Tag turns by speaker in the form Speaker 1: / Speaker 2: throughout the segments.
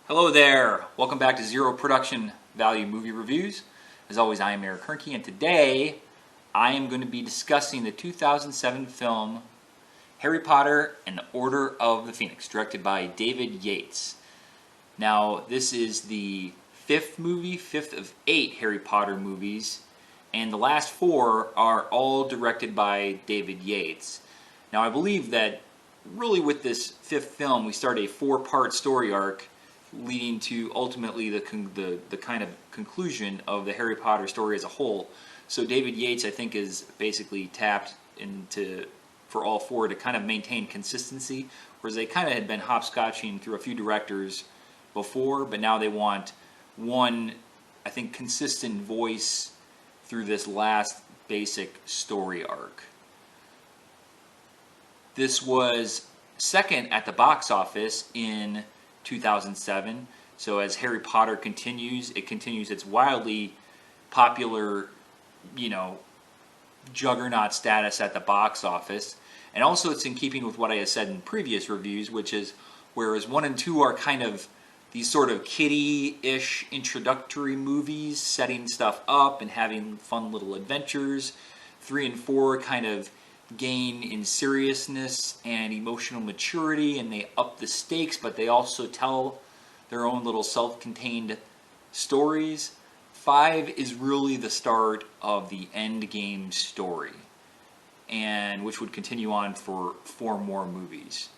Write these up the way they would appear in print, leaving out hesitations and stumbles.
Speaker 1: Hello there! Welcome back to Zero Production Value Movie Reviews. As always, I am Hoernke, and today I am going to be discussing the 2007 film Harry Potter and the Order of the Phoenix, directed by David Yates. Now, this is the fifth of 8 Harry Potter movies, and the last 4 are all directed by David Yates. Now, I believe that really with this fifth film, we start a 4-part story arc leading to ultimately the kind of conclusion of the Harry Potter story as a whole. So David Yates, I think, is basically tapped into for all 4 to kind of maintain consistency, whereas they kind of had been hopscotching through a few directors before, but now they want one, I think, consistent voice through this last basic story arc. This was second at the box office in 2007. So as Harry Potter continues, it continues its wildly popular, juggernaut status at the box office. And also it's in keeping with what I had said in previous reviews, which is whereas 1 and 2 are kind of these sort of kiddie-ish introductory movies, setting stuff up and having fun little adventures, 3 and 4 kind of gain in seriousness and emotional maturity, and they up the stakes, but they also tell their own little self-contained stories. 5 is really the start of the endgame story, and which would continue on for 4 more movies.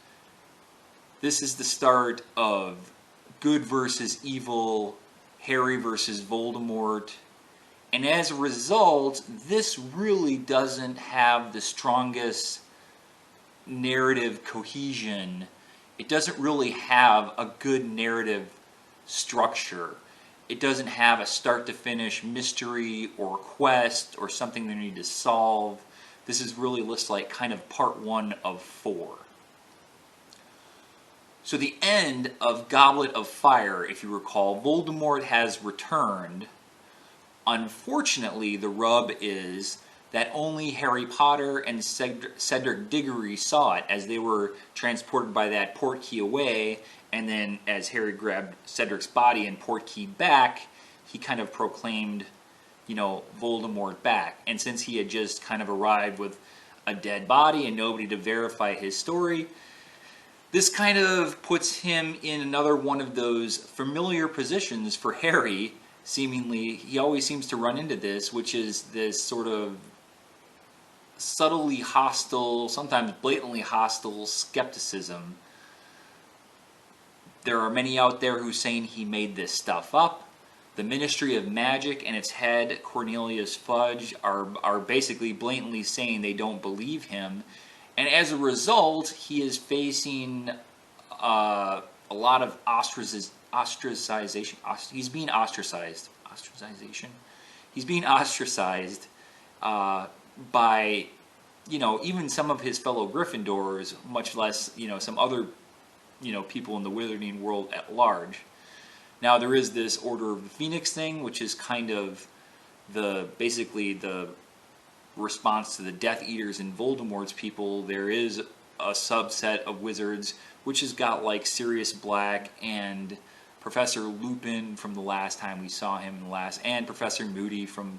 Speaker 1: This is the start of good versus evil, Harry versus Voldemoort. And as a result, this really doesn't have the strongest narrative cohesion. It doesn't really have a good narrative structure. It doesn't have a start-to-finish mystery or quest or something they need to solve. This is really just like kind of part 1 of 4. So the end of Goblet of Fire, if you recall, Voldemort has returned. Unfortunately, the rub is that only Harry Potter and Cedric Diggory saw it as they were transported by that portkey away, and then as Harry grabbed Cedric's body and portkey back, he kind of proclaimed, Voldemort back. And since he had just kind of arrived with a dead body and nobody to verify his story, this kind of puts him in another one of those familiar positions for Harry. Seemingly, he always seems to run into this, which is this sort of subtly hostile, sometimes blatantly hostile skepticism. There are many out there who are saying he made this stuff up. The Ministry of Magic and its head, Cornelius Fudge, are basically blatantly saying they don't believe him. And as a result, he is facing a lot of ostracization. He's being ostracized. Ostracization. He's being ostracized by, even some of his fellow Gryffindors, much less, some other, people in the Wizarding world at large. Now there is this Order of the Phoenix thing, which is kind of basically the response to the Death Eaters and Voldemort's people. There is a subset of wizards which has got like Sirius Black and Professor Lupin from the last time we saw him and Professor Moody from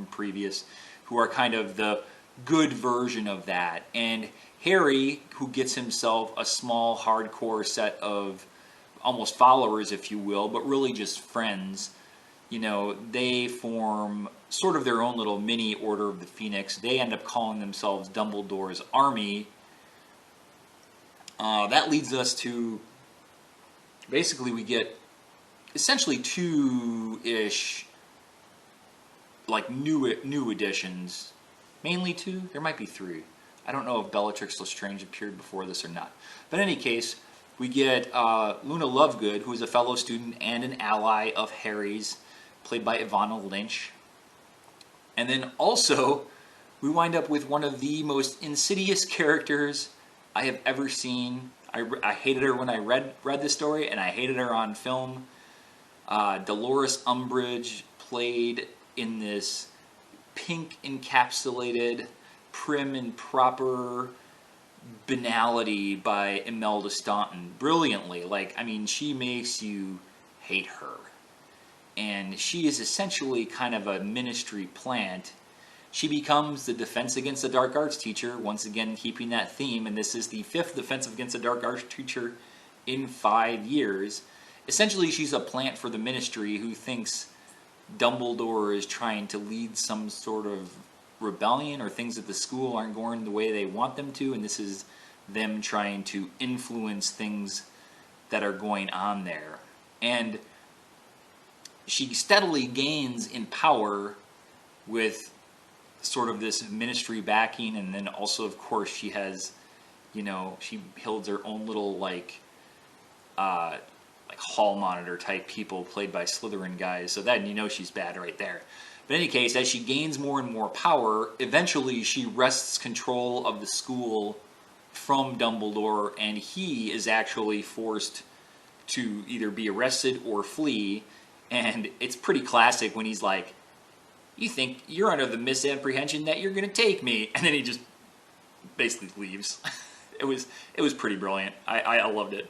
Speaker 1: previous, who are kind of the good version of that. And Harry, who gets himself a small hardcore set of almost followers, if you will, but really just friends, they form sort of their own little mini Order of the Phoenix. They end up calling themselves Dumbledore's Army. That leads us to, basically we get essentially 2-ish like new editions. Mainly 2? There might be 3. I don't know if Bellatrix Lestrange appeared before this or not. But in any case, we get Luna Lovegood, who is a fellow student and an ally of Harry's, played by Ivana Lynch. And then also, we wind up with one of the most insidious characters I have ever seen. I hated her when I read this story, and I hated her on film. Dolores Umbridge, played in this pink encapsulated, prim and proper banality by Imelda Staunton brilliantly. Like, I mean, she makes you hate her. And she is essentially kind of a ministry plant. She becomes the Defense Against the Dark Arts teacher, once again keeping that theme, and this is the 5th Defense Against the Dark Arts teacher in 5 years. Essentially, she's a plant for the ministry who thinks Dumbledore is trying to lead some sort of rebellion, or things at the school aren't going the way they want them to, and this is them trying to influence things that are going on there. And she steadily gains in power with sort of this ministry backing, and then also, of course, she has, she builds her own little like hall monitor type people played by Slytherin guys, so that she's bad right there. But in any case, as she gains more and more power, eventually she wrests control of the school from Dumbledore, and he is actually forced to either be arrested or flee. And it's pretty classic when he's like, "You think you're under the misapprehension that you're going to take me," and then he just basically leaves. It was pretty brilliant. I loved it.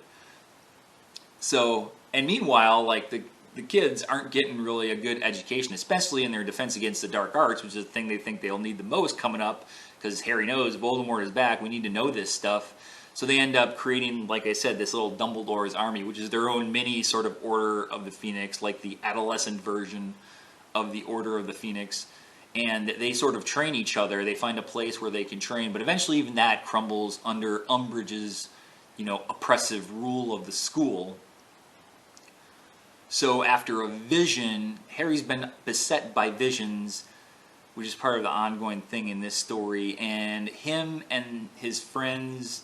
Speaker 1: So, and meanwhile, like the kids aren't getting really a good education, especially in their Defense Against the Dark Arts, which is the thing they think they'll need the most coming up, because Harry knows Voldemort is back. We need to know this stuff. So they end up creating, like I said, this little Dumbledore's army, which is their own mini sort of Order of the Phoenix, like the adolescent version of the Order of the Phoenix. And they sort of train each other. They find a place where they can train, but eventually even that crumbles under Umbridge's, oppressive rule of the school. So after a vision, Harry's been beset by visions, which is part of the ongoing thing in this story, and him and his friends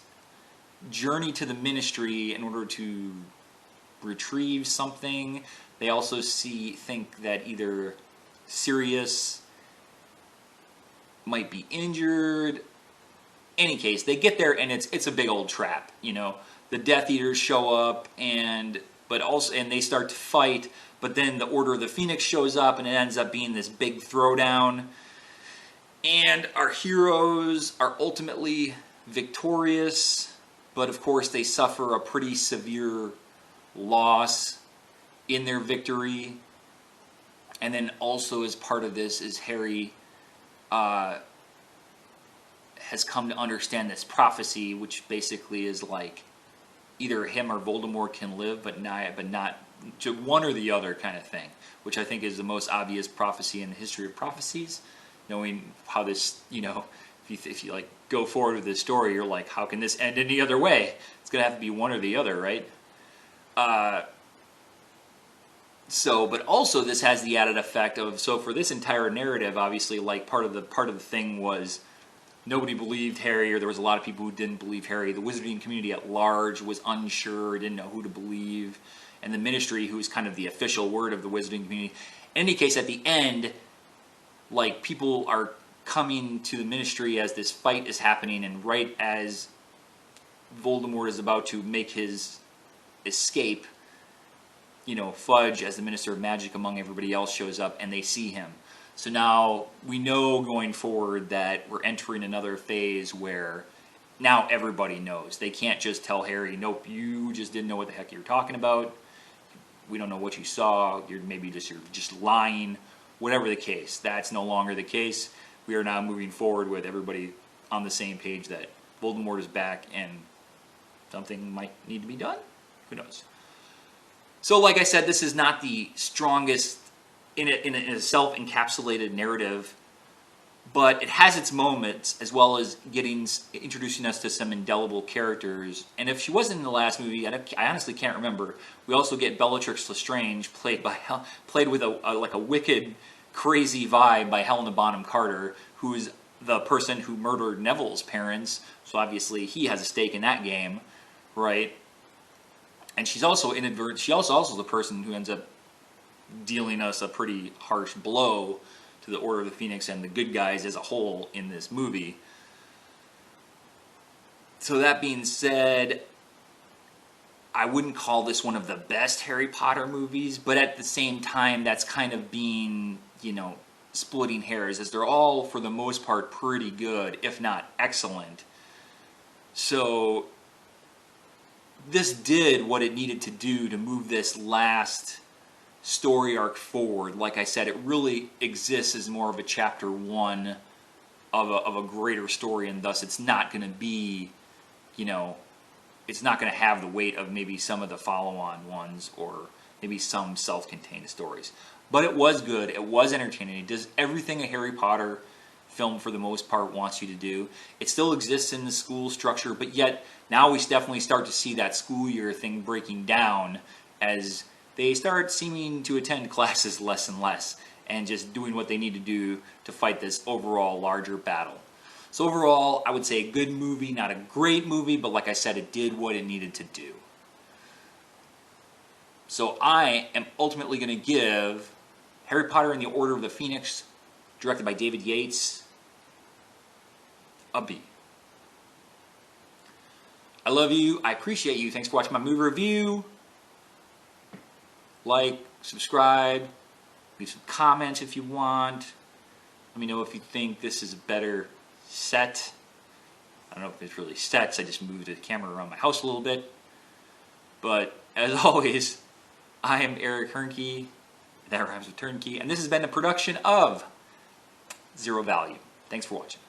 Speaker 1: journey to the ministry in order to retrieve something. They also think that either Sirius might be injured. Any case, they get there and it's a big old trap. The Death Eaters show up and they start to fight, but then the Order of the Phoenix shows up and it ends up being this big throwdown. And our heroes are ultimately victorious, but of course they suffer a pretty severe loss in their victory. And then also as part of this is Harry has come to understand this prophecy, which basically is like either him or Voldemort can live, but not to one or the other kind of thing, which I think is the most obvious prophecy in the history of prophecies. Knowing how this, if you like go forward with this story, you're like, how can this end any other way? It's gonna have to be one or the other, right? But also this has the added effect of, so for this entire narrative, obviously, like part of the thing was nobody believed Harry, or there was a lot of people who didn't believe Harry. The wizarding community at large was unsure, didn't know who to believe, and the ministry, who is kind of the official word of the wizarding community. In any case, at the end, like, people are coming to the ministry as this fight is happening, and right as Voldemort is about to make his escape, Fudge, as the Minister of Magic among everybody else, shows up, and they see him. So now we know going forward that we're entering another phase where now everybody knows. They can't just tell Harry, "Nope, you just didn't know what the heck you were talking about. We don't know what you saw. You're just lying." Whatever the case, that's no longer the case. We are now moving forward with everybody on the same page that Voldemort is back and something might need to be done. Who knows? So, like I said, this is not the strongest in a self-encapsulated narrative, but it has its moments, as well as introducing us to some indelible characters. And if she wasn't in the last movie, I honestly can't remember. We also get Bellatrix Lestrange, played with a wicked, crazy vibe by Helena Bonham Carter, who is the person who murdered Neville's parents. So obviously he has a stake in that game, right? And she's also also the person who ends up dealing us a pretty harsh blow to the Order of the Phoenix and the good guys as a whole in this movie. So that being said, I wouldn't call this one of the best Harry Potter movies, but at the same time, that's kind of being, splitting hairs, as they're all, for the most part, pretty good, if not excellent. So this did what it needed to do to move this last story arc forward. Like I said, it really exists as more of a chapter 1 of a greater story, and thus it's not going to be, you know, it's not going to have the weight of maybe some of the follow-on ones or maybe some self-contained stories. But it was good. It was entertaining. It does everything a Harry Potter film, for the most part, wants you to do. It still exists in the school structure, but yet now we definitely start to see that school year thing breaking down as they start seeming to attend classes less and less and just doing what they need to do to fight this overall larger battle. So overall, I would say a good movie, not a great movie, but like I said, it did what it needed to do. So I am ultimately going to give Harry Potter and the Order of the Phoenix, directed by David Yates, a B. I love you. I appreciate you. Thanks for watching my movie review. Like, subscribe, leave some comments if you want. Let me know if you think this is a better set. I don't know if it's really sets. I just moved the camera around my house a little bit. But as always, I am Eric Hoernke. That rhymes with turnkey. And this has been a production of Zero Value. Thanks for watching.